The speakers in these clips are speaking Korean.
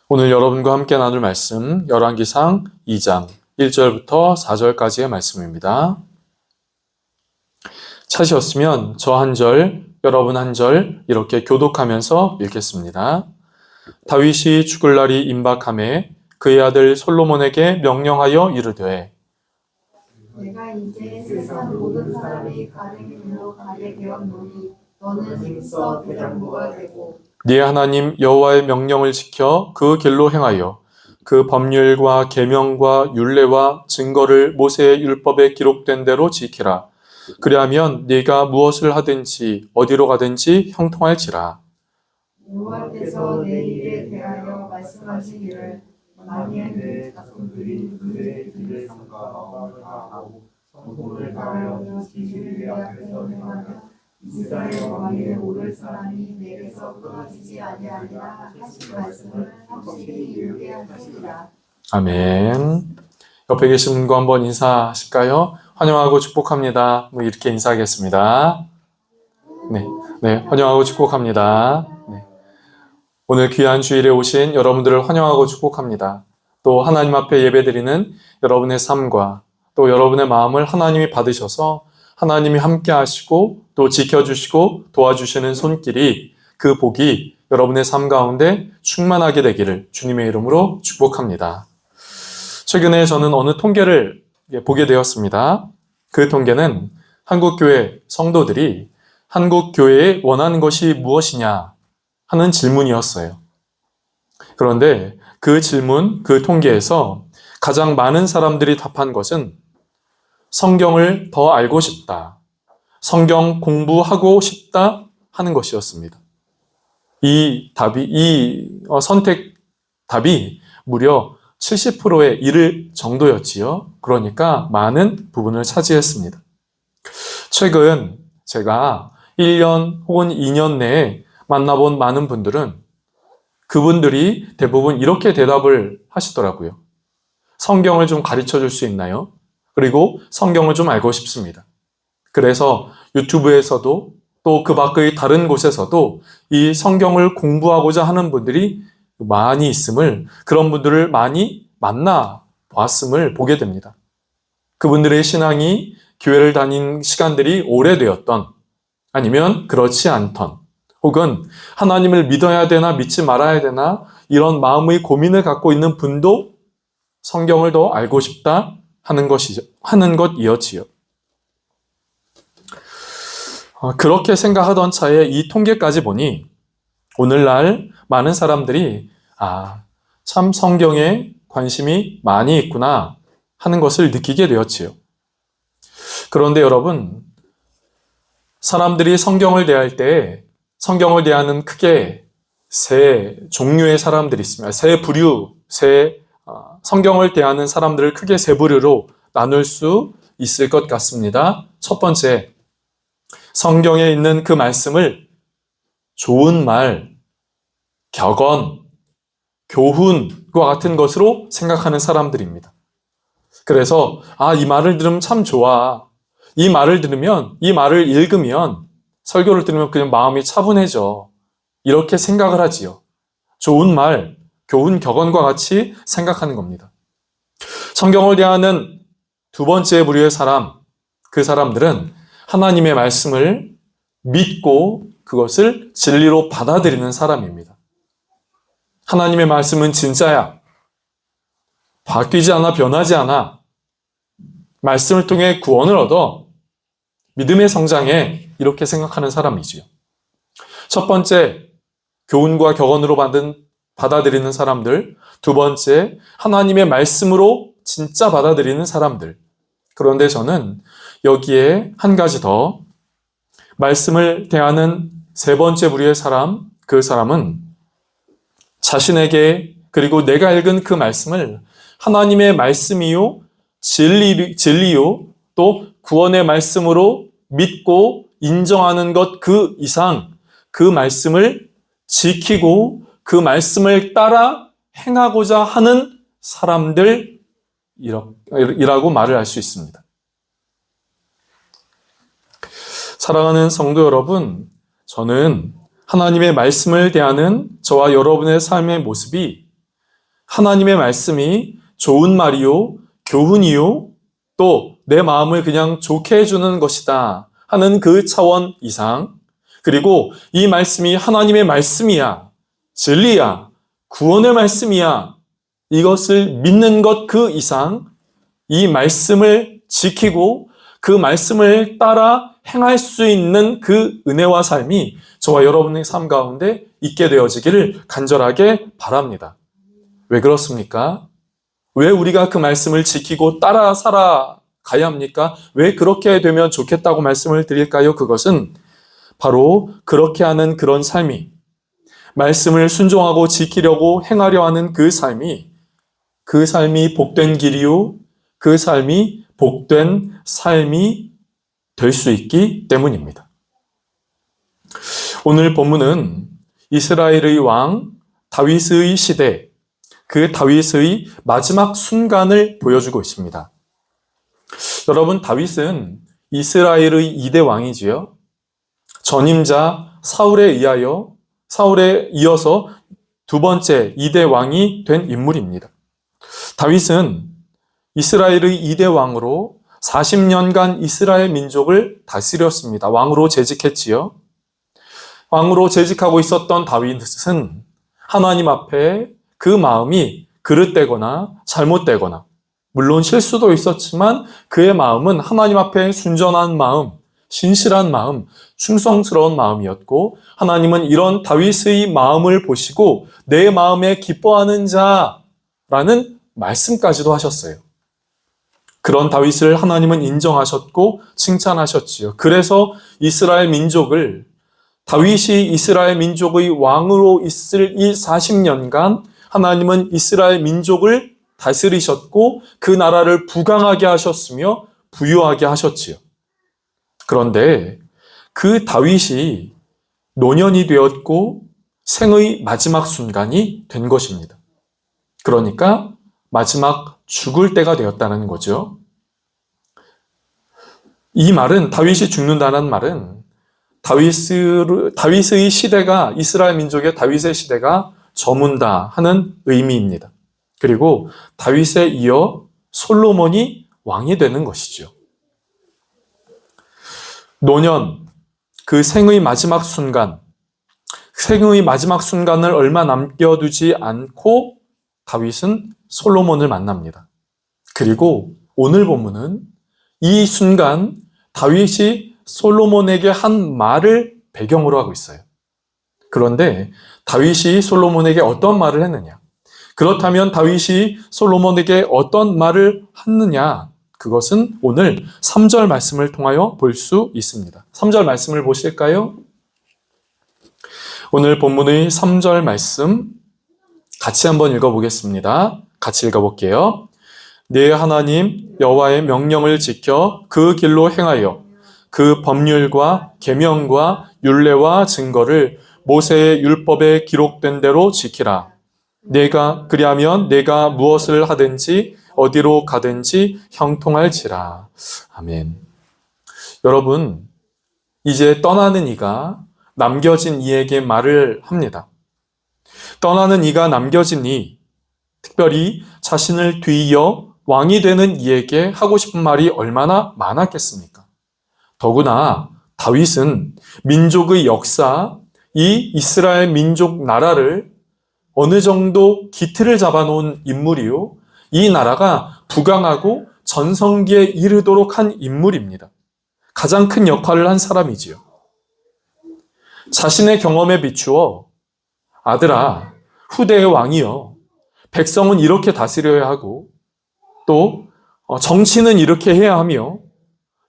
오늘 여러분과 함께 나눌 말씀 열왕기상 2장 1절부터 4절까지의 말씀입니다. 찾으셨으면 저 한 절, 여러분 한 절 이렇게 교독하면서 읽겠습니다. 다윗이 죽을 날이 임박하매 그의 아들 솔로몬에게 명령하여 이르되 내가 이제 세상 모든 사람이 가는 길로 가게 되었노니 너는 힘써 대장부가 되고 네 하나님 여호와의 명령을 지켜 그 길로 행하여 그 법률과 계명과 율례와 증거를 모세의 율법에 기록된 대로 지키라. 그리하면 네가 무엇을 하든지 어디로 가든지 형통할지라. 여호와께서 내 일에 대하여 말씀하시기를 만일 내 자손들이 그의 길을 삼가 마음을 다하고 성도를 다하여 지키를 내 앞에서 행하면 이스라엘 왕위에 오를 사람이 내게서 끊어지지 아니하리라 하신 말씀을 확실히 이루게 하시리라. 아멘. 옆에 계신 분과 한번 인사하실까요? 환영하고 축복합니다. 이렇게 인사하겠습니다. 네, 환영하고 축복합니다. 네. 오늘 귀한 주일에 오신 여러분들을 환영하고 축복합니다. 또 하나님 앞에 예배드리는 여러분의 삶과 또 여러분의 마음을 하나님이 받으셔서 하나님이 함께 하시고 또 지켜주시고 도와주시는 손길이 그 복이 여러분의 삶 가운데 충만하게 되기를 주님의 이름으로 축복합니다. 최근에 저는 어느 통계를 보게 되었습니다. 그 통계는 한국교회 성도들이 한국교회에 원하는 것이 무엇이냐 하는 질문이었어요. 그런데 그 질문, 그 통계에서 가장 많은 사람들이 답한 것은 성경을 더 알고 싶다, 성경 공부하고 싶다 하는 것이었습니다. 이 선택 답이 무려 70%에 이를 정도였지요. 그러니까 많은 부분을 차지했습니다. 최근 제가 1년 혹은 2년 내에 만나본 많은 분들은 그분들이 대부분 이렇게 대답을 하시더라고요. 성경을 좀 가르쳐 줄 수 있나요? 그리고 성경을 좀 알고 싶습니다. 그래서 유튜브에서도 또 그 밖의 다른 곳에서도 이 성경을 공부하고자 하는 분들이 많이 있음을, 그런 분들을 많이 만나 보았음을 보게 됩니다. 그분들의 신앙이 교회를 다닌 시간들이 오래되었던, 아니면 그렇지 않던, 혹은 하나님을 믿어야 되나 믿지 말아야 되나 이런 마음의 고민을 갖고 있는 분도 성경을 더 알고 싶다 하는 것이었지요. 그렇게 생각하던 차에 이 통계까지 보니 오늘날 많은 사람들이 참 성경에 관심이 많이 있구나 하는 것을 느끼게 되었지요. 그런데 여러분, 사람들이 성경을 대할 때 성경을 대하는 크게 세 종류의 사람들이 있습니다. 세 부류, 성경을 대하는 사람들을 크게 세 부류로 나눌 수 있을 것 같습니다. 첫 번째, 성경에 있는 그 말씀을 좋은 말, 격언, 교훈과 같은 것으로 생각하는 사람들입니다. 그래서 이 말을 들으면 참 좋아. 이 말을 들으면, 이 말을 읽으면, 설교를 들으면 그냥 마음이 차분해져. 이렇게 생각을 하지요. 좋은 말, 교훈, 격언과 같이 생각하는 겁니다. 성경을 대하는 두 번째 부류의 사람, 그 사람들은 하나님의 말씀을 믿고 그것을 진리로 받아들이는 사람입니다. 하나님의 말씀은 진짜야. 바뀌지 않아, 변하지 않아. 말씀을 통해 구원을 얻어 믿음의 성장에, 이렇게 생각하는 사람이지요. 첫 번째, 교훈과 격언으로 받아들이는 사람들. 두 번째, 하나님의 말씀으로 진짜 받아들이는 사람들. 그런데 저는 여기에 한 가지 더, 말씀을 대하는 세 번째 부류의 사람, 그 사람은 자신에게, 그리고 내가 읽은 그 말씀을 하나님의 말씀이요, 진리요, 또 구원의 말씀으로 믿고 인정하는 것 그 이상 그 말씀을 지키고 그 말씀을 따라 행하고자 하는 사람들이라고 말을 할 수 있습니다. 사랑하는 성도 여러분, 저는 하나님의 말씀을 대하는 저와 여러분의 삶의 모습이 하나님의 말씀이 좋은 말이요, 교훈이요, 또 내 마음을 그냥 좋게 해주는 것이다 하는 그 차원 이상, 그리고 이 말씀이 하나님의 말씀이야, 진리야, 구원의 말씀이야, 이것을 믿는 것 그 이상 이 말씀을 지키고 그 말씀을 따라 행할 수 있는 그 은혜와 삶이 저와 여러분의 삶 가운데 있게 되어지기를 간절하게 바랍니다. 왜 그렇습니까? 왜 우리가 그 말씀을 지키고 따라 살아가야 합니까? 왜 그렇게 되면 좋겠다고 말씀을 드릴까요? 그것은 바로 그렇게 하는 그런 삶이, 말씀을 순종하고 지키려고 행하려 하는 그 삶이 복된 길이요, 그 삶이 복된 삶이 될 수 있기 때문입니다. 오늘 본문은 이스라엘의 왕 다윗의 시대, 그 다윗의 마지막 순간을 보여주고 있습니다. 여러분, 다윗은 이스라엘의 2대 왕이지요. 전임자 사울에 이어서 두 번째 2대 왕이 된 인물입니다. 다윗은 이스라엘의 2대 왕으로 40년간 이스라엘 민족을 다스렸습니다. 왕으로 재직했지요. 왕으로 재직하고 있었던 다윗은 하나님 앞에 그 마음이 그릇되거나 잘못되거나, 물론 실수도 있었지만 그의 마음은 하나님 앞에 순전한 마음, 신실한 마음, 충성스러운 마음이었고, 하나님은 이런 다윗의 마음을 보시고 내 마음에 기뻐하는 자라는 말씀까지도 하셨어요. 그런 다윗을 하나님은 인정하셨고 칭찬하셨지요. 그래서 이스라엘 민족을, 다윗이 이스라엘 민족의 왕으로 있을 이 40년간 하나님은 이스라엘 민족을 다스리셨고 그 나라를 부강하게 하셨으며 부유하게 하셨지요. 그런데 그 다윗이 노년이 되었고 생의 마지막 순간이 된 것입니다. 그러니까 마지막 죽을 때가 되었다는 거죠. 이 말은, 다윗이 죽는다는 말은 다윗의 시대가, 이스라엘 민족의 다윗의 시대가 저문다 하는 의미입니다. 그리고 다윗에 이어 솔로몬이 왕이 되는 것이죠. 노년, 그 생의 마지막 순간을 얼마 남겨두지 않고 다윗은 솔로몬을 만납니다. 그리고 오늘 본문은 이 순간 다윗이 솔로몬에게 한 말을 배경으로 하고 있어요. 그런데 다윗이 솔로몬에게 어떤 말을 했느냐? 그렇다면 다윗이 솔로몬에게 어떤 말을 했느냐? 그것은 오늘 3절 말씀을 통하여 볼 수 있습니다. 3절 말씀을 보실까요? 오늘 본문의 3절 말씀 같이 한번 읽어보겠습니다. 같이 읽어볼게요. 네 하나님 여호와의 명령을 지켜 그 길로 행하여 그 법률과 계명과 율례와 증거를 모세의 율법에 기록된 대로 지키라. 그리하면 내가 무엇을 하든지 어디로 가든지 형통할지라. 아멘. 여러분, 이제 떠나는 이가 남겨진 이에게 말을 합니다. 떠나는 이가 남겨진 이, 특별히 자신을 뒤이어 왕이 되는 이에게 하고 싶은 말이 얼마나 많았겠습니까? 더구나 다윗은 민족의 역사, 이 이스라엘 민족 나라를 어느 정도 기틀을 잡아놓은 인물이요, 이 나라가 부강하고 전성기에 이르도록 한 인물입니다. 가장 큰 역할을 한 사람이지요. 자신의 경험에 비추어 아들아, 후대의 왕이여, 백성은 이렇게 다스려야 하고 또 정치는 이렇게 해야 하며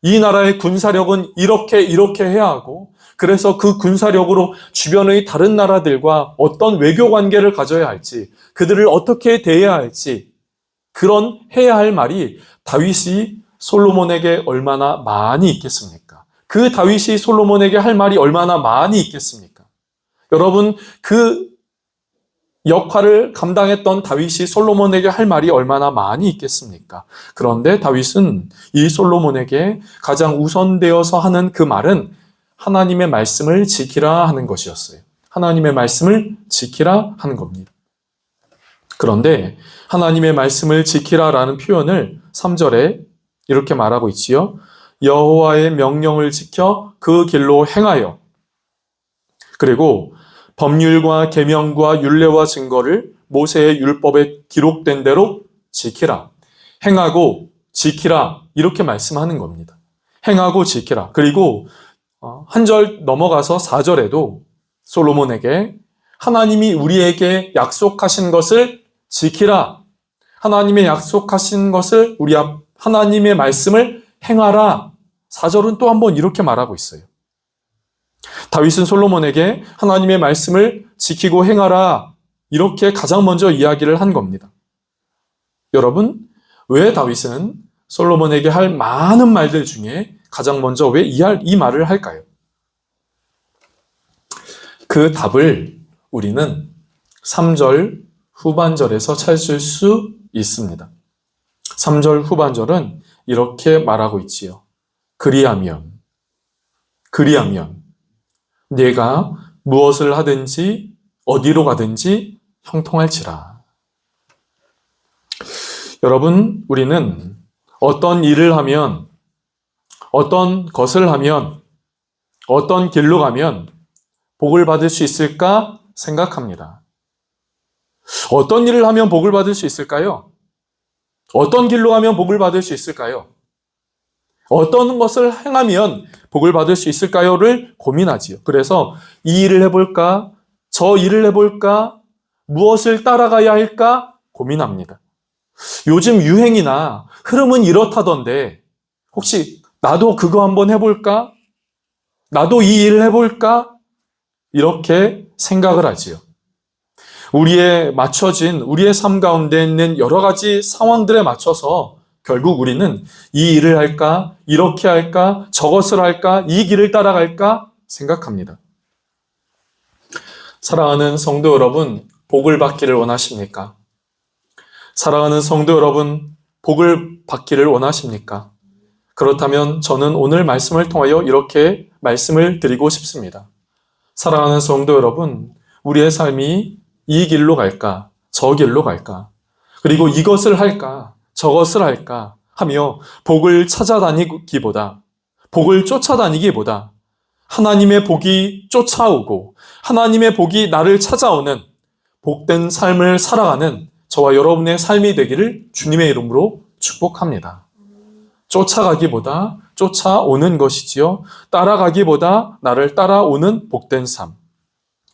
이 나라의 군사력은 이렇게 해야 하고, 그래서 그 군사력으로 주변의 다른 나라들과 어떤 외교 관계를 가져야 할지, 그들을 어떻게 대해야 할지, 그런 해야 할 말이 다윗이 솔로몬에게 얼마나 많이 있겠습니까? 그 다윗이 솔로몬에게 할 말이 얼마나 많이 있겠습니까? 여러분, 그 역할을 감당했던 다윗이 솔로몬에게 할 말이 얼마나 많이 있겠습니까? 그런데 다윗은 이 솔로몬에게 가장 우선되어서 하는 그 말은 하나님의 말씀을 지키라 하는 것이었어요. 하나님의 말씀을 지키라 하는 겁니다. 그런데 하나님의 말씀을 지키라라는 표현을 3절에 이렇게 말하고 있지요. 여호와의 명령을 지켜 그 길로 행하여, 그리고 법률과 계명과 율례와 증거를 모세의 율법에 기록된 대로 지키라. 행하고 지키라. 이렇게 말씀하는 겁니다. 행하고 지키라. 그리고 한 절 넘어가서 4절에도 솔로몬에게 하나님이 우리에게 약속하신 것을 지키라. 하나님의 약속하신 것을 하나님의 말씀을 행하라. 4절은 또 한 번 이렇게 말하고 있어요. 다윗은 솔로몬에게 하나님의 말씀을 지키고 행하라. 이렇게 가장 먼저 이야기를 한 겁니다. 여러분, 왜 다윗은 솔로몬에게 할 많은 말들 중에 가장 먼저 왜 이 말을 할까요? 그 답을 우리는 3절 후반절에서 찾을 수 있습니다. 3절 후반절은 이렇게 말하고 있지요. 그리하면 네가 무엇을 하든지 어디로 가든지 형통할지라. 여러분, 우리는 어떤 일을 하면, 어떤 것을 하면, 어떤 길로 가면 복을 받을 수 있을까 생각합니다. 어떤 일을 하면 복을 받을 수 있을까요? 어떤 길로 가면 복을 받을 수 있을까요? 어떤 것을 행하면 복을 받을 수 있을까요를 고민하지요. 그래서 이 일을 해볼까? 저 일을 해볼까? 무엇을 따라가야 할까? 고민합니다. 요즘 유행이나 흐름은 이렇다던데 혹시 나도 그거 한번 해볼까? 나도 이 일을 해볼까? 이렇게 생각을 하지요. 우리의 삶 가운데 있는 여러 가지 상황들에 맞춰서 결국 우리는 이 일을 할까? 이렇게 할까? 저것을 할까? 이 길을 따라갈까? 생각합니다. 사랑하는 성도 여러분, 복을 받기를 원하십니까? 사랑하는 성도 여러분, 복을 받기를 원하십니까? 그렇다면 저는 오늘 말씀을 통하여 이렇게 말씀을 드리고 싶습니다. 사랑하는 성도 여러분, 우리의 삶이 이 길로 갈까? 저 길로 갈까? 그리고 이것을 할까? 저것을 할까? 하며 복을 찾아다니기보다, 복을 쫓아다니기보다 하나님의 복이 쫓아오고 하나님의 복이 나를 찾아오는 복된 삶을 살아가는 저와 여러분의 삶이 되기를 주님의 이름으로 축복합니다. 쫓아가기보다 쫓아오는 것이지요. 따라가기보다 나를 따라오는 복된 삶.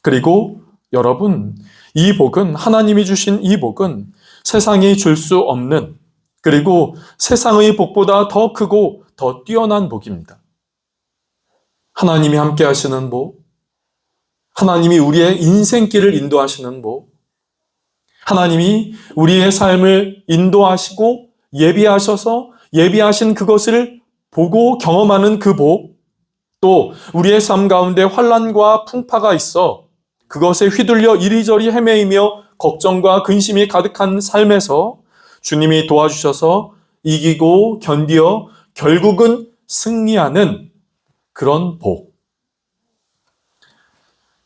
그리고 여러분, 이 복은, 하나님이 주신 이 복은 세상이 줄 수 없는, 그리고 세상의 복보다 더 크고 더 뛰어난 복입니다. 하나님이 함께 하시는 복, 하나님이 우리의 인생길을 인도하시는 복, 하나님이 우리의 삶을 인도하시고 예비하셔서 예비하신 그것을 보고 경험하는 그 복, 또 우리의 삶 가운데 환난과 풍파가 있어 그것에 휘둘려 이리저리 헤매이며 걱정과 근심이 가득한 삶에서 주님이 도와주셔서 이기고 견디어 결국은 승리하는 그런 복.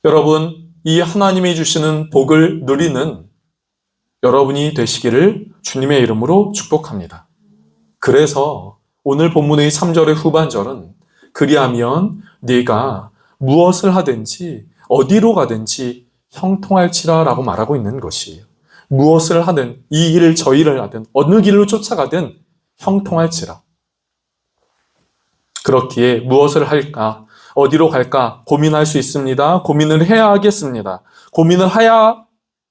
여러분, 이 하나님이 주시는 복을 누리는 여러분이 되시기를 주님의 이름으로 축복합니다. 그래서 오늘 본문의 3절의 후반절은 그리하면 네가 무엇을 하든지 어디로 가든지 형통할지라 라고 말하고 있는 것이에요. 무엇을 하든 이 일을 저 일을 하든 어느 길로 쫓아가든 형통할지라. 그렇기에 무엇을 할까? 어디로 갈까? 고민할 수 있습니다. 고민을 해야 하겠습니다. 고민을 해야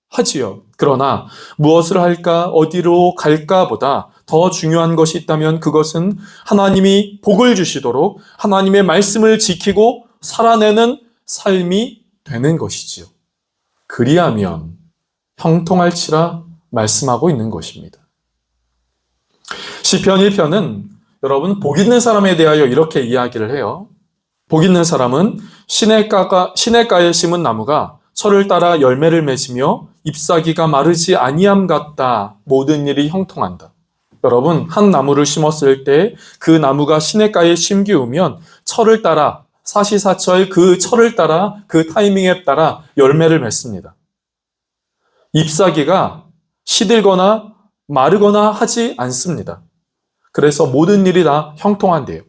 하지요. 그러나 무엇을 할까? 어디로 갈까? 보다 더 중요한 것이 있다면 그것은 하나님이 복을 주시도록 하나님의 말씀을 지키고 살아내는 삶이 되는 것이지요. 그리하면 형통할지라 말씀하고 있는 것입니다. 시편 1편은 여러분 복 있는 사람에 대하여 이렇게 이야기를 해요. 복 있는 사람은 시냇가에 심은 나무가 철을 따라 열매를 맺으며 잎사귀가 마르지 아니함 같다. 모든 일이 형통한다. 여러분, 한 나무를 심었을 때 그 나무가 시냇가에 심기우면 철을 따라 사시사철 그 철을 따라 그 타이밍에 따라 열매를 맺습니다. 잎사귀가 시들거나 마르거나 하지 않습니다. 그래서 모든 일이 다 형통한데요.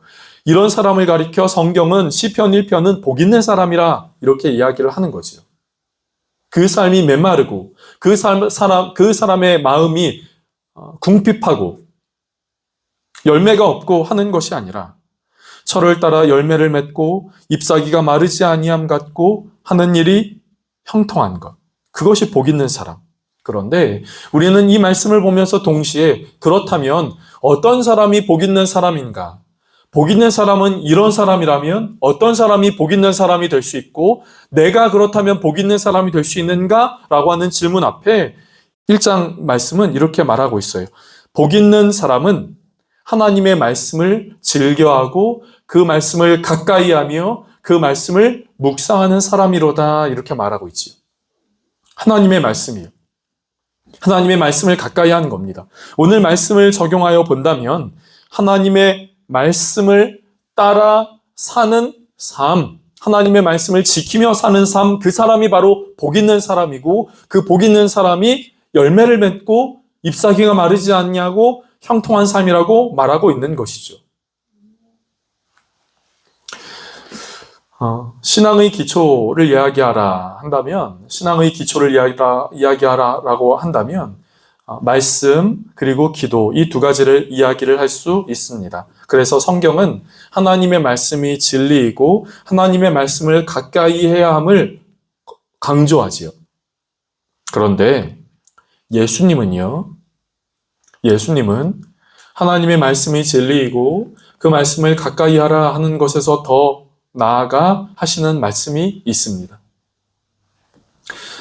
이런 사람을 가리켜 성경은 시편 1편은 복 있는 사람이라 이렇게 이야기를 하는 거지요. 그 삶이 메마르고 그 사람의 마음이 궁핍하고 열매가 없고 하는 것이 아니라 철을 따라 열매를 맺고 잎사귀가 마르지 아니함 같고 하는 일이 형통한 것. 그것이 복 있는 사람. 그런데 우리는 이 말씀을 보면서 동시에 그렇다면 어떤 사람이 복 있는 사람인가? 복 있는 사람은 이런 사람이라면 어떤 사람이 복 있는 사람이 될 수 있고 내가 그렇다면 복 있는 사람이 될 수 있는가? 라고 하는 질문 앞에 1장 말씀은 이렇게 말하고 있어요. 복 있는 사람은 하나님의 말씀을 즐겨하고 그 말씀을 가까이 하며 그 말씀을 묵상하는 사람이로다 이렇게 말하고 있지요. 하나님의 말씀이요. 하나님의 말씀을 가까이 하는 겁니다. 오늘 말씀을 적용하여 본다면 하나님의 말씀을 따라 사는 삶, 하나님의 말씀을 지키며 사는 삶, 그 사람이 바로 복 있는 사람이고 그 복 있는 사람이 열매를 맺고 잎사귀가 마르지 않냐고 형통한 삶이라고 말하고 있는 것이죠. 신앙의 기초를 이야기하라 한다면, 신앙의 기초를 이야기하라라고 한다면, 말씀 그리고 기도 이 두 가지를 이야기를 할 수 있습니다. 그래서 성경은 하나님의 말씀이 진리이고 하나님의 말씀을 가까이 해야 함을 강조하지요. 그런데 예수님은 하나님의 말씀이 진리이고 그 말씀을 가까이 하라 하는 것에서 더 나아가 하시는 말씀이 있습니다.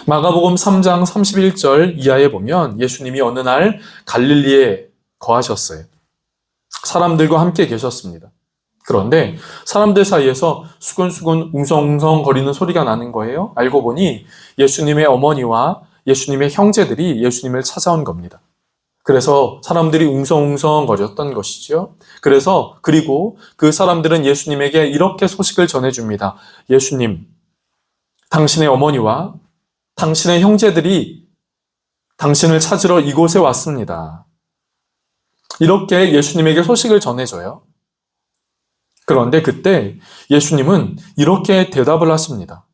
마가복음 3장 31절 이하에 보면 예수님이 어느 날 갈릴리에 거하셨어요. 사람들과 함께 계셨습니다. 그런데 사람들 사이에서 수근수근 웅성웅성 거리는 소리가 나는 거예요. 알고 보니 예수님의 어머니와 예수님의 형제들이 예수님을 찾아온 겁니다. 그래서 사람들이 웅성웅성 거렸던 것이죠. 그리고 그 사람들은 예수님에게 이렇게 소식을 전해줍니다. 예수님, 당신의 어머니와 당신의 형제들이 당신을 찾으러 이곳에 왔습니다. 이렇게 예수님에게 소식을 전해줘요. 그런데 그때 예수님은 이렇게 대답을 하십니다.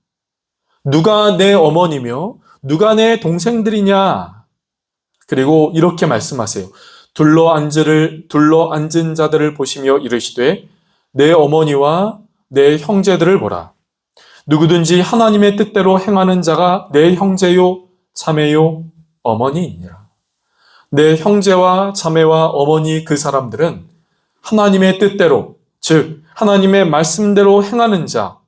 누가 내 어머니며 누가 내 동생들이냐? 그리고 이렇게 말씀하세요. 둘러 앉은 자들을 보시며 이르시되 내 어머니와 내 형제들을 보라. 누구든지 하나님의 뜻대로 행하는 자가 내 형제요, 자매요, 어머니이니라. 내 형제와 자매와 어머니 그 사람들은 하나님의 뜻대로, 즉 하나님의 말씀대로 행하는 자,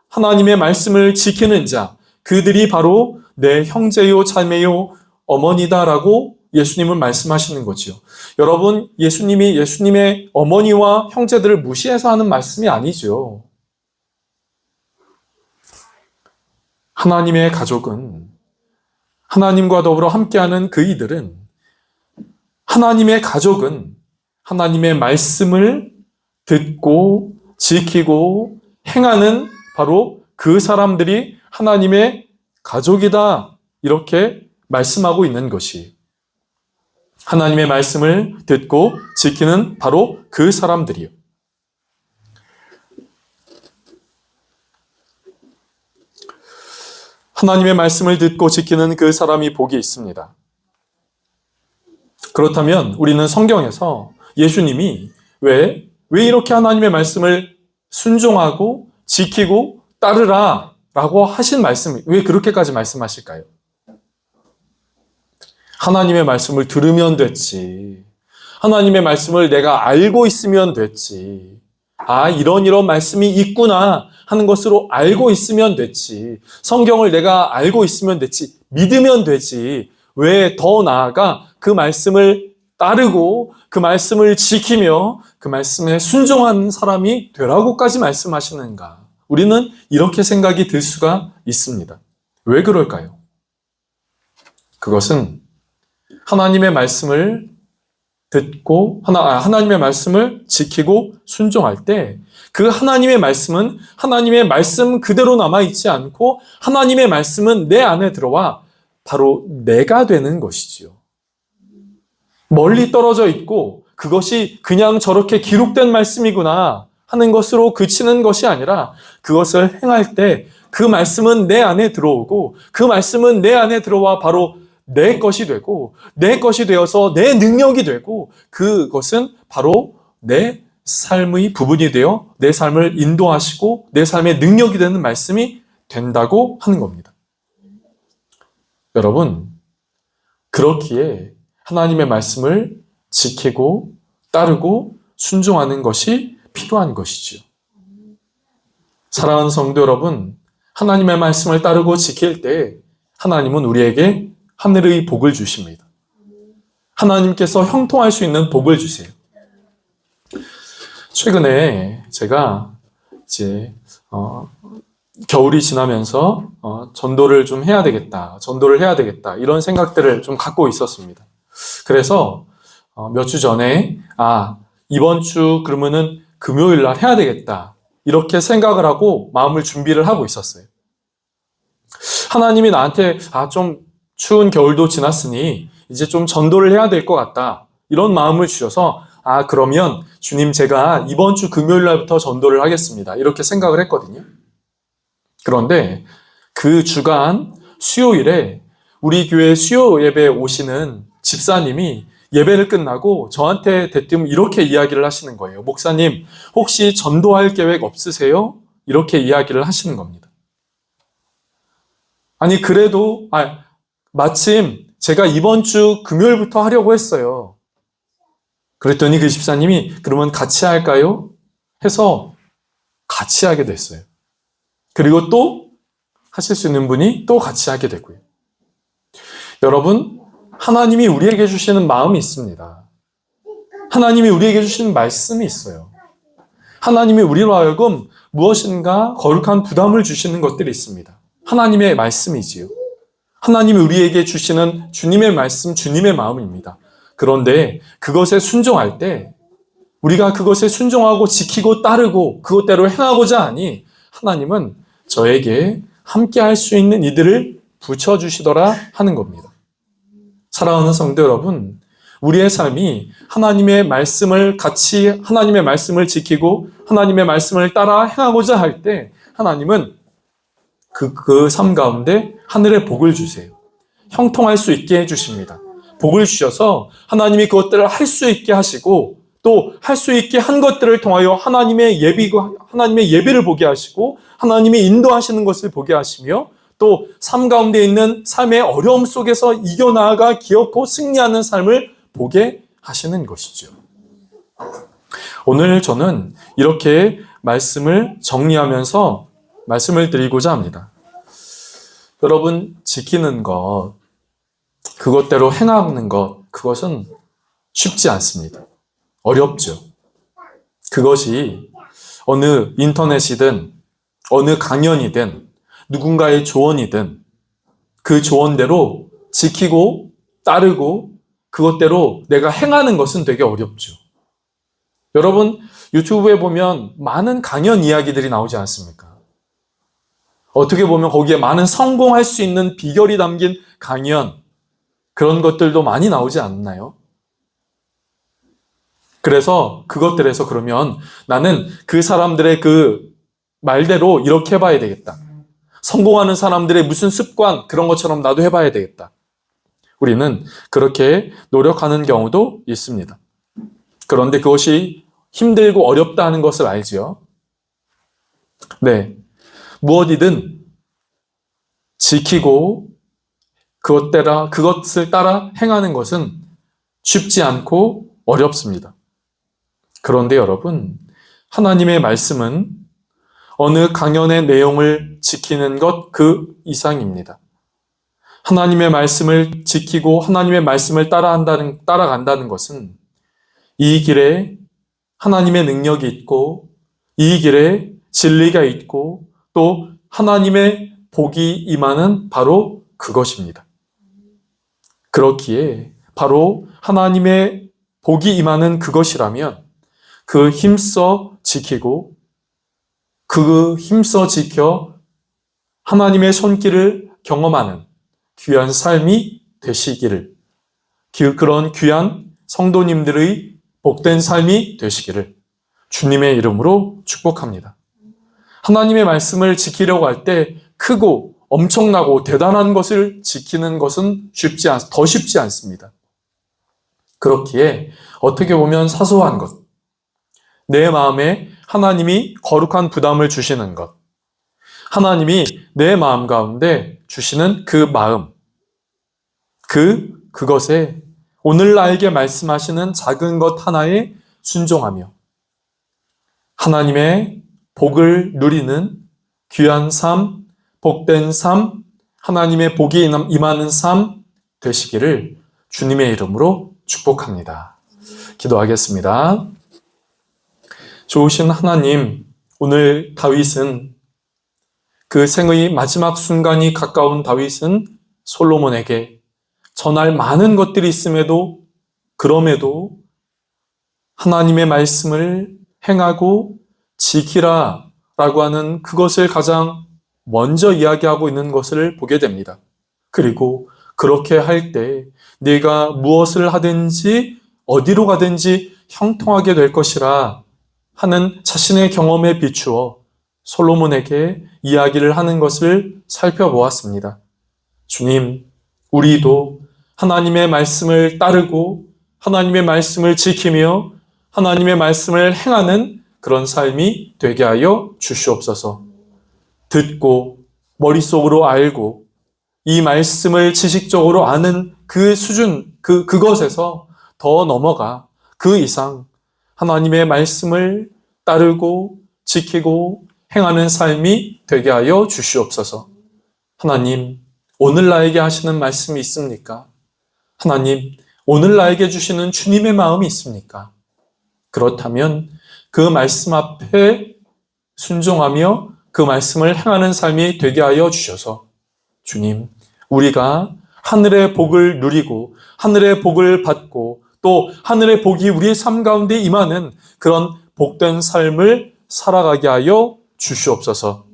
하나님의 말씀을 지키는 자, 그들이 바로 내 형제요, 자매요, 어머니다라고 예수님은 말씀하시는 거지요. 여러분, 예수님이 예수님의 어머니와 형제들을 무시해서 하는 말씀이 아니죠. 하나님의 가족은, 하나님과 더불어 함께하는 그 이들은, 하나님의 가족은 하나님의 말씀을 듣고 지키고 행하는 바로 그 사람들이 하나님의 가족이다. 이렇게 말씀하고 있는 것이 하나님의 말씀을 듣고 지키는 바로 그 사람들이요. 하나님의 말씀을 듣고 지키는 그 사람이 복이 있습니다. 그렇다면 우리는 성경에서 예수님이 왜 이렇게 하나님의 말씀을 순종하고 지키고 따르라 라고 하신 말씀, 왜 그렇게까지 말씀하실까요? 하나님의 말씀을 들으면 됐지. 하나님의 말씀을 내가 알고 있으면 됐지. 이런 말씀이 있구나 하는 것으로 알고 있으면 됐지. 성경을 내가 알고 있으면 됐지. 믿으면 되지. 왜 더 나아가 그 말씀을 따르고 그 말씀을 지키며 그 말씀에 순종하는 사람이 되라고까지 말씀하시는가? 우리는 이렇게 생각이 들 수가 있습니다. 왜 그럴까요? 그것은 하나님의 말씀을 듣고 하나님의 말씀을 지키고 순종할 때 그 하나님의 말씀은 하나님의 말씀 그대로 남아있지 않고 하나님의 말씀은 내 안에 들어와 바로 내가 되는 것이지요. 멀리 떨어져 있고 그것이 그냥 저렇게 기록된 말씀이구나 하는 것으로 그치는 것이 아니라 그것을 행할 때 그 말씀은 내 안에 들어오고 그 말씀은 내 안에 들어와 바로 내 것이 되고 내 것이 되어서 내 능력이 되고 그것은 바로 내 삶의 부분이 되어 내 삶을 인도하시고 내 삶의 능력이 되는 말씀이 된다고 하는 겁니다. 여러분, 그렇기에 하나님의 말씀을 지키고 따르고 순종하는 것이 필요한 것이지요. 사랑하는 성도 여러분, 하나님의 말씀을 따르고 지킬 때 하나님은 우리에게 하늘의 복을 주십니다. 하나님께서 형통할 수 있는 복을 주세요. 최근에 제가 이제 겨울이 지나면서 전도를 좀 해야 되겠다, 전도를 해야 되겠다 이런 생각들을 좀 갖고 있었습니다. 그래서 몇 주 전에 이번 주 그러면은 금요일 날 해야 되겠다 이렇게 생각을 하고 마음을 준비를 하고 있었어요. 하나님이 나한테 좀 추운 겨울도 지났으니 이제 좀 전도를 해야 될 것 같다 이런 마음을 주셔서 그러면 주님 제가 이번 주 금요일 날부터 전도를 하겠습니다 이렇게 생각을 했거든요. 그런데 그 주간 수요일에 우리 교회 수요 예배에 오시는 집사님이 예배를 끝나고 저한테 대뜸 이렇게 이야기를 하시는 거예요. 목사님, 혹시 전도할 계획 없으세요? 이렇게 이야기를 하시는 겁니다. 아니, 그래도, 마침 제가 이번 주 금요일부터 하려고 했어요. 그랬더니 그 집사님이 그러면 같이 할까요? 해서 같이 하게 됐어요. 그리고 또 하실 수 있는 분이 또 같이 하게 되고요. 여러분, 하나님이 우리에게 주시는 마음이 있습니다. 하나님이 우리에게 주시는 말씀이 있어요. 하나님이 우리로 하여금 무엇인가 거룩한 부담을 주시는 것들이 있습니다. 하나님의 말씀이지요. 하나님이 우리에게 주시는 주님의 말씀, 주님의 마음입니다. 그런데 그것에 순종할 때 우리가 그것에 순종하고 지키고 따르고 그것대로 행하고자 하니 하나님은 저에게 함께 할 수 있는 이들을 붙여주시더라 하는 겁니다. 사랑하는 성도 여러분, 우리의 삶이 하나님의 말씀을 하나님의 말씀을 지키고 하나님의 말씀을 따라 행하고자 할 때 하나님은 그 삶 가운데 하늘의 복을 주세요. 형통할 수 있게 해주십니다. 복을 주셔서 하나님이 그것들을 할 수 있게 하시고 또 할 수 있게 한 것들을 통하여 하나님의 예비를 보게 하시고 하나님이 인도하시는 것을 보게 하시며 또 삶 가운데 있는 삶의 어려움 속에서 이겨나가 기어코 승리하는 삶을 보게 하시는 것이죠. 오늘 저는 이렇게 말씀을 정리하면서 말씀을 드리고자 합니다. 여러분, 지키는 것, 그것대로 행하는 것, 그것은 쉽지 않습니다. 어렵죠. 그것이 어느 인터넷이든 어느 강연이든 누군가의 조언이든 그 조언대로 지키고 따르고 그것대로 내가 행하는 것은 되게 어렵죠. 여러분, 유튜브에 보면 많은 강연 이야기들이 나오지 않습니까? 어떻게 보면 거기에 많은 성공할 수 있는 비결이 담긴 강연, 그런 것들도 많이 나오지 않나요? 그래서 그것들에서 그러면 나는 그 사람들의 그 말대로 이렇게 해봐야 되겠다. 성공하는 사람들의 무슨 습관, 그런 것처럼 나도 해봐야 되겠다. 우리는 그렇게 노력하는 경우도 있습니다. 그런데 그것이 힘들고 어렵다 하는 것을 알지요. 네. 무엇이든 지키고 그것을 따라 행하는 것은 쉽지 않고 어렵습니다. 그런데 여러분, 하나님의 말씀은 어느 강연의 내용을 지키는 것 그 이상입니다. 하나님의 말씀을 지키고 하나님의 말씀을 따라간다는 것은 이 길에 하나님의 능력이 있고 이 길에 진리가 있고 또 하나님의 복이 임하는 바로 그것입니다. 그렇기에 바로 하나님의 복이 임하는 그것이라면 그 힘써 지키고 그 힘써 지켜 하나님의 손길을 경험하는 귀한 삶이 되시기를, 그런 귀한 성도님들의 복된 삶이 되시기를 주님의 이름으로 축복합니다. 하나님의 말씀을 지키려고 할 때 크고 엄청나고 대단한 것을 지키는 것은 더 쉽지 않습니다. 그렇기에 어떻게 보면 사소한 것, 내 마음에 하나님이 거룩한 부담을 주시는 것, 하나님이 내 마음 가운데 주시는 그 마음, 그것에 오늘 나에게 말씀하시는 작은 것 하나에 순종하며 하나님의 복을 누리는 귀한 삶, 복된 삶, 하나님의 복이 임하는 삶 되시기를 주님의 이름으로 축복합니다. 기도하겠습니다. 좋으신 하나님, 오늘 다윗은 그 생의 마지막 순간이 가까운 다윗은 솔로몬에게 전할 많은 것들이 있음에도 그럼에도 하나님의 말씀을 행하고 지키라 라고 하는 그것을 가장 먼저 이야기하고 있는 것을 보게 됩니다. 그리고 그렇게 할 때 네가 무엇을 하든지 어디로 가든지 형통하게 될 것이라 하는 자신의 경험에 비추어 솔로몬에게 이야기를 하는 것을 살펴보았습니다. 주님, 우리도 하나님의 말씀을 따르고 하나님의 말씀을 지키며 하나님의 말씀을 행하는 그런 삶이 되게 하여 주시옵소서. 듣고 머릿속으로 알고 이 말씀을 지식적으로 아는 그 수준, 그것에서 더 넘어가 그 이상 하나님의 말씀을 따르고 지키고 행하는 삶이 되게 하여 주시옵소서. 하나님, 오늘 나에게 하시는 말씀이 있습니까? 하나님, 오늘 나에게 주시는 주님의 마음이 있습니까? 그렇다면 그 말씀 앞에 순종하며 그 말씀을 행하는 삶이 되게 하여 주셔서 주님, 우리가 하늘의 복을 누리고 하늘의 복을 받고 또 하늘의 복이 우리의 삶 가운데 임하는 그런 복된 삶을 살아가게 하여 주시옵소서.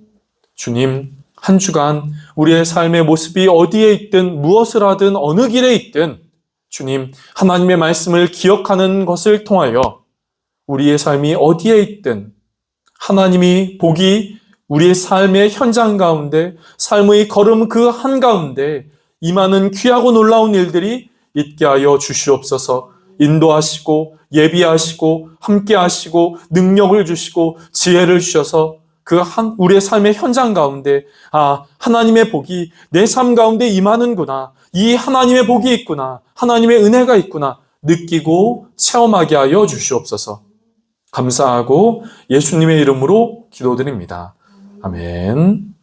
주님, 한 주간 우리의 삶의 모습이 어디에 있든 무엇을 하든 어느 길에 있든 주님, 하나님의 말씀을 기억하는 것을 통하여 우리의 삶이 어디에 있든 하나님이 복이 우리의 삶의 현장 가운데 삶의 걸음 그 한가운데 임하는 귀하고 놀라운 일들이 있게 하여 주시옵소서. 인도하시고 예비하시고 함께하시고 능력을 주시고 지혜를 주셔서 우리의 삶의 현장 가운데 하나님의 복이 내 삶 가운데 임하는구나. 이 하나님의 복이 있구나. 하나님의 은혜가 있구나. 느끼고 체험하게 하여 주시옵소서. 감사하고 예수님의 이름으로 기도드립니다. 아멘.